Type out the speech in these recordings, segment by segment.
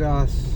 50।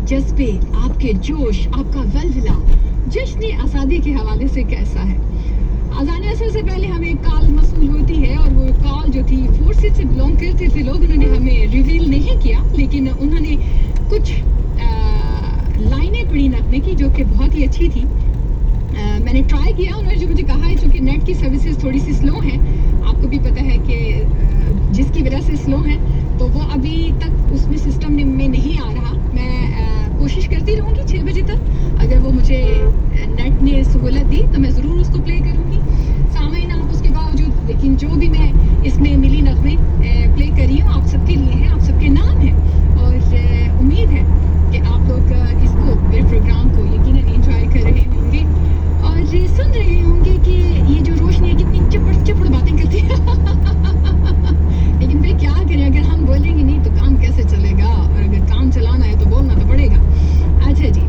जज्बे, आपके जोश, आपका वलवला जश्न आज़ादी के हवाले से कैसा है? अज़ान असर से पहले हमें कॉल मसूल होती है और वो कॉल जो थी फोर्सेस से बिलोंग करते थे लोग, उन्होंने हमें रिवील नहीं किया, लेकिन उन्होंने कुछ लाइनें पढ़ी नगमे की जो कि बहुत ही अच्छी थी। मैंने ट्राई किया, उन्होंने जो मुझे कहा है चूँकि नेट की सर्विसेज थोड़ी सी स्लो हैं, आपको भी पता है कि जिसकी वजह से स्लो हैं, तो वो अभी तक उसमें सिस्टम में नहीं आ रहा। मैं कोशिश करती रहूँगी 6 बजे तक, अगर वो मुझे नेट ने सहूलत दी तो मैं ज़रूर उसको प्ले करूँगी। सामईन आप उसके बावजूद, लेकिन जो भी मैं इसमें मिली नगमे प्ले कर रही हूँ आप सबके लिए हैं, आप सबके नाम हैं, और उम्मीद है कि आप लोग इसको, मेरे प्रोग्राम को यकीनन एंजॉय कर रहे होंगे और सुन रहे होंगे कि ये जो रोशनी है कितनी चपड़ बातें करती है। लेकिन भाई क्या करें, अगर हम बोलेंगे नहीं तो काम कैसे चलेगा, और अगर काम चलाना है तो बोलना तो पड़ेगा। अच्छा जी,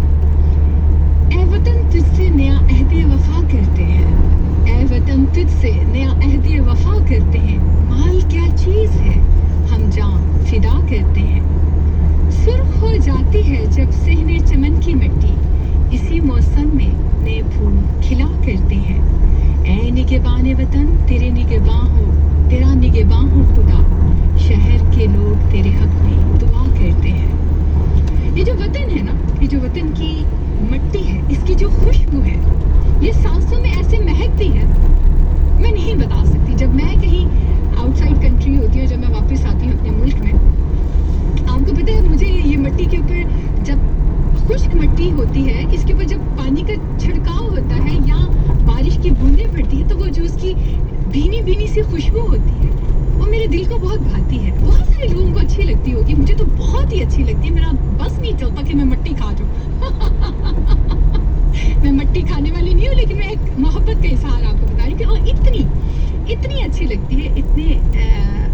ए वतन तुझसे नया अहदे वफा करते हैं, ए वतन तुझसे नया अहदे वफा करते हैं, माल क्या चीज़ है हम जान फिदा करते हैं। सुर्ख हो जाती है जब सहने चमन की मिट्टी, इसी मौसम में नए फूल खिला करते हैं। ऐ निगहबान वतन तेरे निगहबान हो, तेरा निगहबान हो खुदा, शहर के लोग तेरे हक में दुआ करते हैं। ये जो वतन है ना, ये जो वतन की मिट्टी है, इसकी जो खुशबू है, ये सांसों में ऐसे महकती है, मैं नहीं बता सकती। जब मैं कहीं आउटसाइड कंट्री होती है, जब मैं वापस आती हूँ अपने मुल्क में, आपको पता है मुझे ये मिट्टी के ऊपर जब खुश्क मिट्टी होती है, इसके ऊपर जब पानी का छिड़काव होता है या बारिश की बूंदें पड़ती है, तो वो जो उसकी भीनी सी खुशबू होती है वो मेरे दिल को बहुत भाती है। बहुत सारे लोगों को अच्छी लगती होगी, मुझे तो बहुत ही अच्छी लगती है। मेरा बस नहीं चलता कि मैं मिट्टी खा जाऊँ। मैं मिट्टी खाने वाली नहीं हूँ, लेकिन मैं एक मोहब्बत का इजहार आपको बता रही हूँ। और इतनी अच्छी लगती है, इतने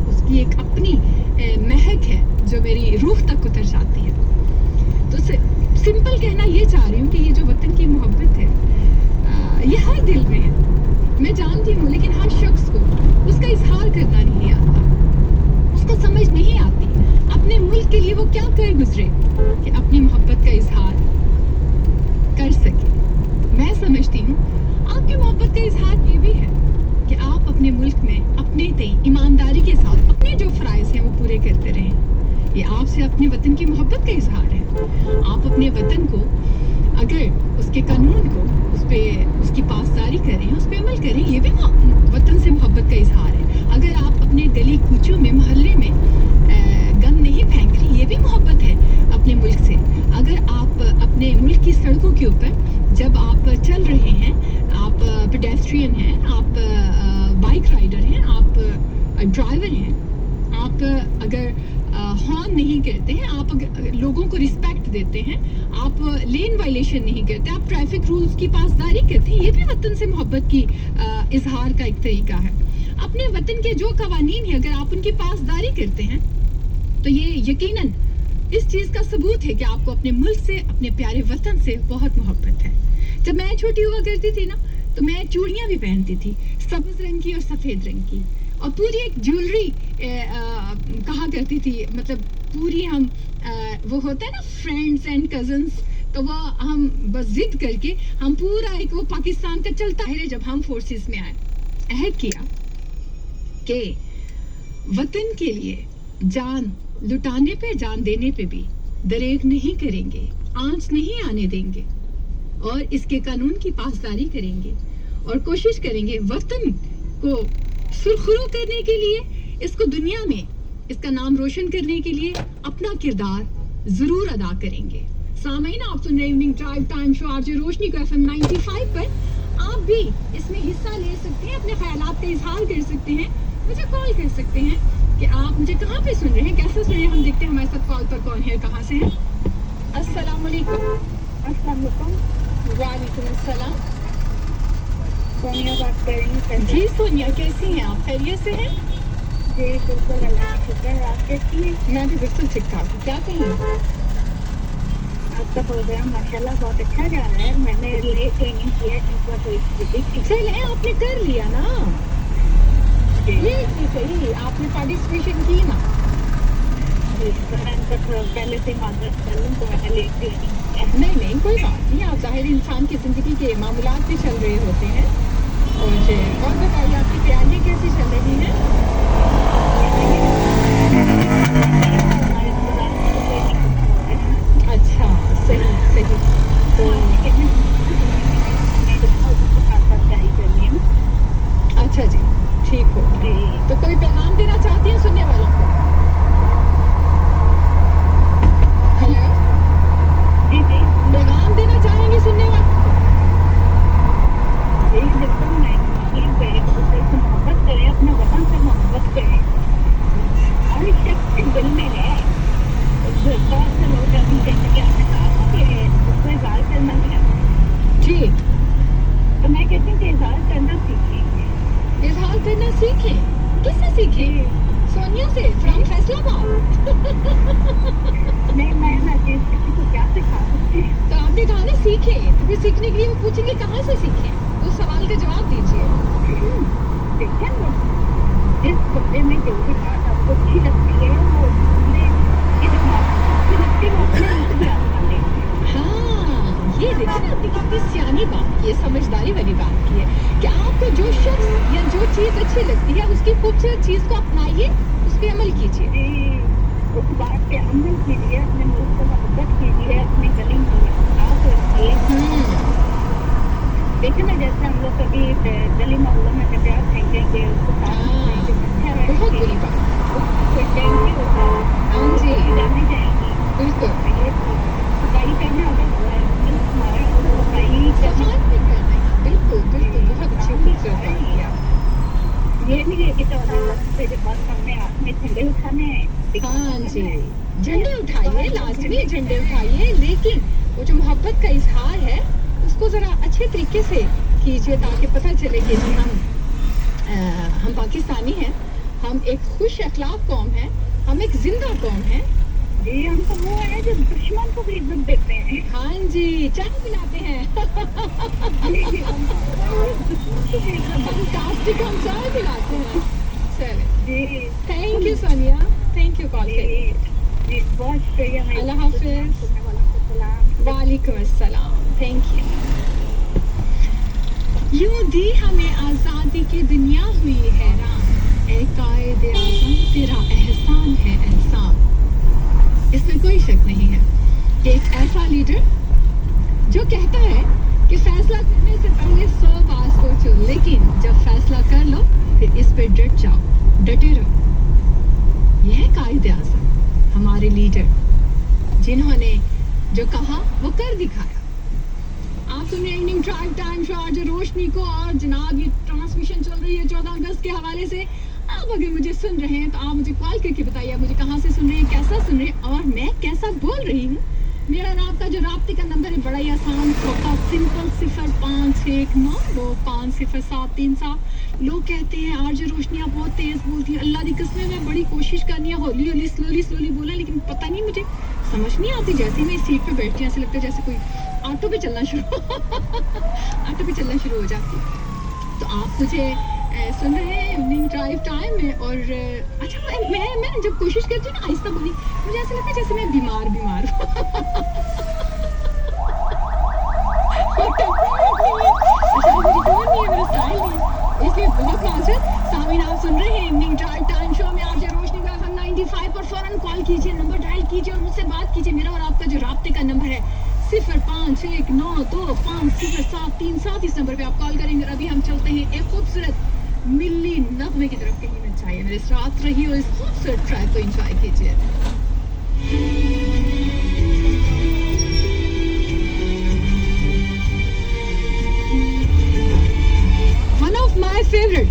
उसकी एक अपनी महक है जो मेरी रूह तक उतर जाती है। तो सिंपल कहना ये चाह रही हूँ कि ये जो वतन की मोहब्बत है, ये हर दिल में है, मैं जानती हूँ, लेकिन हर शख्स को उसका इजहार करना नहीं आता, उसको समझ नहीं आती अपने मुल्क के लिए वो क्या कर गुजरे कि अपनी मोहब्बत का इजहार कर सके। मैं समझती हूँ आपकी मोहब्बत का इजहार ये भी है कि आप अपने मुल्क में अपने तय ईमानदारी के साथ अपने जो फ़राइज़ हैं वो पूरे करते रहें। ये आपसे अपने वतन की मोहब्बत का इजहार है। आप अपने वतन को, अगर उसके कानून को, उस पर उसकी पासदारी करें, उस पर अमल करें, ये भी वतन से मोहब्बत का इजहार है। अगर आप अपने गली कूचों में, मोहल्ले में गंद नहीं फेंक रही, ये भी मोहब्बत है अपने मुल्क से। अगर आप अपने मुल्क की सड़कों के ऊपर जब आप चल रहे हैं, आप पेडेस्ट्रियन हैं, आप बाइक राइडर हैं, आप ड्राइवर हैं, आप अगर हॉर्न नहीं करते हैं, आप अगर लोगों को रिस्पेक्ट देते हैं, आप लेन वायलेशन नहीं करते, आप ट्रैफिक रूल्स की पासदारी करते हैं, ये भी वतन से मोहब्बत की इजहार का एक तरीका है। अपने वतन के जो कवानीन हैं, अगर आप उनकी पासदारी करते हैं तो ये यकीनन इस चीज़ का सबूत है कि आपको अपने मुल्क से, अपने प्यारे वतन से बहुत मोहब्बत है। जब मैं छोटी हुआ करती थी ना, तो मैं चूड़ियाँ भी पहनती थी, सब्ज़ रंग की और सफ़ेद रंग की, और पूरी एक ज्वेलरी कहा करती थी, मतलब पूरी हम वो होता है ना फ्रेंड्स एंड कज़न्स, तो वह हम बस जिद करके हम पूरा एक वो पाकिस्तान का चलता है। जब हम फोर्सेस में आए, अहद किया कि वतन के लिए जान लुटाने पे, जान देने पे भी दरेग नहीं करेंगे, आंच नहीं आने देंगे, और इसके कानून की पासदारी करेंगे और कोशिश करेंगे वतन को सुरखरू करने के लिए, इसको दुनिया में इसका नाम रोशन करने के लिए अपना किरदार जरूर अदा करेंगे। सामईन, आप सुन रहे evening drive time show RJ Roshni को FM 95 पर। आप भी इसमें हिस्सा ले सकते हैं, अपने ख्यालात का इजहार कर सकते हैं, मुझे कॉल कर सकते हैं कि आप मुझे कहाँ पे सुन रहे हैं, कैसे सुन रहे हैं। हम देखते हैं हमारे साथ कॉल पर कौन है, कहाँ से है। अस्सलाम वालेकुम। अस्सलाम वालेकुम। वालेकुम अस्सलाम। सोनिया बात कर रही हूँ। जी सोनिया, कैसी हैं आप, खैरियत से हैं? जी बिल्कुल, अल्लाह का शुक्र है। आप कैसी हैं? मैं भी बिल्कुल ठीक ठाक हूँ। क्या कहिए? आपका प्रोग्राम माशाल्लाह बहुत अच्छा जा रहा है। मैंने ले ट्रेनिंग किया है, चले आपने कर लिया ना, ये सही, आपने पार्टिसिपेशन की ना। पहले से मादरस कर लूँ तो मैंने लेट भी नहीं किया। नहीं नहीं कोई बात नहीं, आप ज़ाहिर इंसान की ज़िंदगी के मामलात भी चल रहे होते हैं। और बताइए आपकी तैयारी कैसी चल रही है? अच्छा, सही सही। तो अच्छा जी, ठीक हो। तो कोई पैगाम देना चाहती हैं सुनने वालों को? हेलो, जी जी पैगाम देना चाहेंगे सुनने वालों को? यही देखो मैं एक दूसरे से मोहब्बत करें, अपने वतन से मोहब्बत करें। हर शख्स के दिल में है, बहुत से लोग अभी जैसे कि आपने कहा कि उसको इज़हार करना है, जी, तो मैं कहती हूँ कि इज़हार करना सीखें। इजहार करना सीखें। किससे सीखें? सोनिया से, फ्रॉम फैसलाबाद। नहीं मैं चीज़ किसी को क्या सिखा सकती हूँ। तो आपने कहा ना सीखें, तो फिर सीखने के लिए वो पूछेंगे कहाँ से सीखें? उस सवाल का जवाब दीजिए। देखिए ना, जिस बंदे में जो भी बात आपको अच्छी लगती है वो दूसरे की जो बात अच्छी लगती है वो अपने मुंह से भी आप मान लेंगे। हाँ, ये देखिए ना आपने कितनी सियानी बात की है, समझदारी वाली बात की है कि आपको जो शख्स या जो चीज़ अच्छी लगती है उसकी खूबसूरत चीज़ को अपनाइए, उस पर अमल कीजिए। जी, उस बात पे अमल कीजिए, अपने मुल्क से मोहब्बत कीजिए, अपनी गली साफ रखिए। देखिए ना जैसे हम लोग कभी गली मोहल्लों में कचरा फेंकेंगे, उसको साफ रखेंगे, अच्छा बहुत रखेंगे, बुरी बात। कोई टैंकी होगा, हाँ जी, जाने जाएंगी। बिल्कुल। ये सफाई करना अगर हमारा सफाई करना सफाई भी करना है, बिल्कुल बिल्कुल, बहुत अच्छी खूबसूरत बात की आप। ये नहीं है कि तो से जब बात हमने आपने झंडे उठाने हैं। हाँ जी, झंडे उठाइए, लाजमी झंडे उठाइए, लेकिन वो जो मोहब्बत का इजहार है उसको ज़रा अच्छे तरीके से कीजिए ताकि पता चले कि जी हम पाकिस्तानी हैं, हम एक खुश अखलाक कौम है, हम एक जिंदा कौम है। जी हम तो वो है जो दुश्मन को भी इज्जत देते हैं। हाँ जी, चाय पिलाते हैं। फंटास्टिक, हम चाय पिलाते हैं। चलिए, thank you Sonia, thank you call के लिए। जी बहुत शुक्रिया। अल्लाह हाफिज। सुनने वालों को सलाम। वालेकुम अस्सलाम, थैंक यू। यूं दी हमें आज़ादी की दुनिया हुई हैरान, ए कायदे आज़म तेरा एहसान है एहसान। इसमें कोई शक नहीं है कि एक ऐसा लीडर जो कहता है कि फैसला करने से पहले 100 बार सोचो, लेकिन जब फैसला कर लो फिर इस पे डट जाओ, डटे रहो। यह है कायदे आज़म, हमारे लीडर, जिन्होंने जो कहा वो कर दिखाया। आप सुन रहे हैं इवनिंग ड्राइव टाइम शो आज रोशनी को, और जनाब ये ट्रांसमिशन चल रही है 14 अगस्त के हवाले से। आप अगर मुझे सुन रहे हैं तो आप मुझे कॉल करके बताइए आप मुझे कहाँ से सुन रहे हैं, कैसा सुन रहे हैं और मैं कैसा बोल रही हूँ। मेरा रात का जो राब्ते का नंबर है बड़ा ही आसान, होता सिंपल 0519250737। लोग कहते हैं आज रोशनी आप बहुत तेज़ बोलती हैं। अल्लाह की कसम मैं बड़ी कोशिश करनी है हौली हौली स्लोली बोला, लेकिन पता नहीं मुझे समझ नहीं आती। जैसे ही मैं इस सीट पे बैठती हूँ ऐसे लगता है जैसे कोई ऑटो पे चलना शुरू ऑटो पे चलना शुरू हो जाती। तो आप मुझे सुन रहे हैं इवनिंग ड्राइव टाइम में। और अच्छा मैं जब कोशिश करती हूँ ना आहिस्ता बोली, मुझे ऐसा लगता है जैसे मैं बीमार हूँ। इसलिए बहुत माजरत। सामीन आप सुन रहे हैं इवनिंग ड्राइव टाइम शो में आज रोशनी का 95 पर फौरन कॉल कीजिए, नंबर डायल कीजिए और मुझसे बात कीजिए। मेरा और आपका जो राब्ते का नंबर है 0519250737। इस नंबर पे आप कॉल करेंगे। और अभी हम चलते हैं एक खूबसूरत मिल्ली नगमे की तरफ। कहीं मत जाइए, मेरे साथ रहिए और इस खूबसूरत ट्रैक को एंजॉय कीजिए। One of my favorite.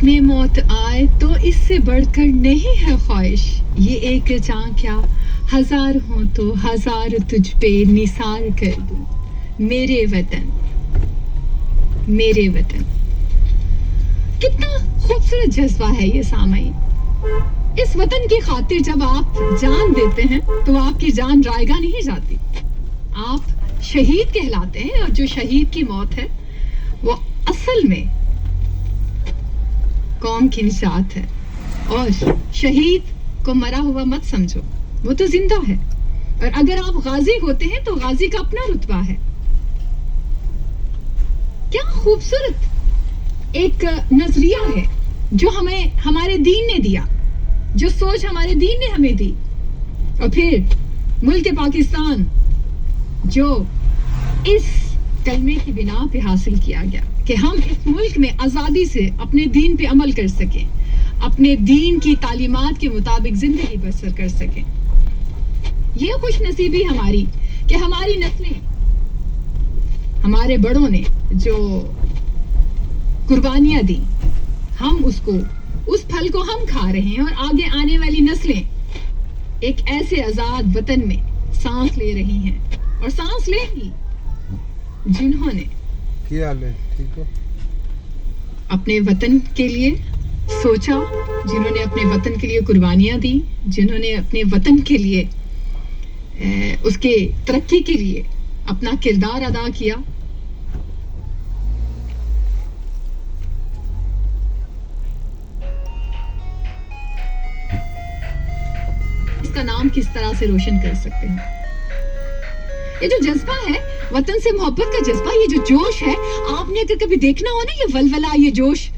अपनी मौत आए तो इससे बढ़कर नहीं है ख्वाहिश, ये एक जान क्या हजार हो तो हजार तुझ पे निसार कर दूं, मेरे वतन मेरे वतन। कितना खूबसूरत जज्बा है ये सामईन। इस वतन की खातिर जब आप जान देते हैं तो आपकी जान रायगा नहीं जाती, आप शहीद कहलाते हैं। और जो शहीद की मौत है वो असल में कौम की निजात है। और शहीद को मरा हुआ मत समझो, वो तो जिंदा है। और अगर आप गाजी होते हैं तो गाजी का अपना रुतबा है। क्या खूबसूरत एक नजरिया है जो हमें हमारे दीन ने दिया, जो सोच हमारे दीन ने हमें दी। और फिर मुल्क पाकिस्तान जो इस कलमे की बिना पे हासिल किया गया कि हम इस मुल्क में आज़ादी से अपने दीन पे अमल कर सकें, अपने दीन की तालीमात के मुताबिक जिंदगी बसर कर सकें। ये खुश नसीबी हमारी कि हमारी नस्लें, हमारे बड़ों ने जो कुर्बानियां दी, हम उसको, उस फल को हम खा रहे हैं। और आगे आने वाली नस्लें एक ऐसे आजाद वतन में सांस ले रही हैं और सांस लेंगी जिन्होंने क्या हाल है, ठीक हो? अपने वतन के लिए सोचा, जिन्होंने अपने वतन के लिए कुर्बानियां दी, जिन्होंने अपने वतन के लिए उसके तरक्की के लिए अपना किरदार अदा किया। इसका नाम किस तरह से रोशन कर सकते हैं। ये जो जज्बा है, वतन से मोहब्बत का जज्बा, ये जो जोश है, आपने अगर कभी देखना हो ना, ये वलवला, ये जोश,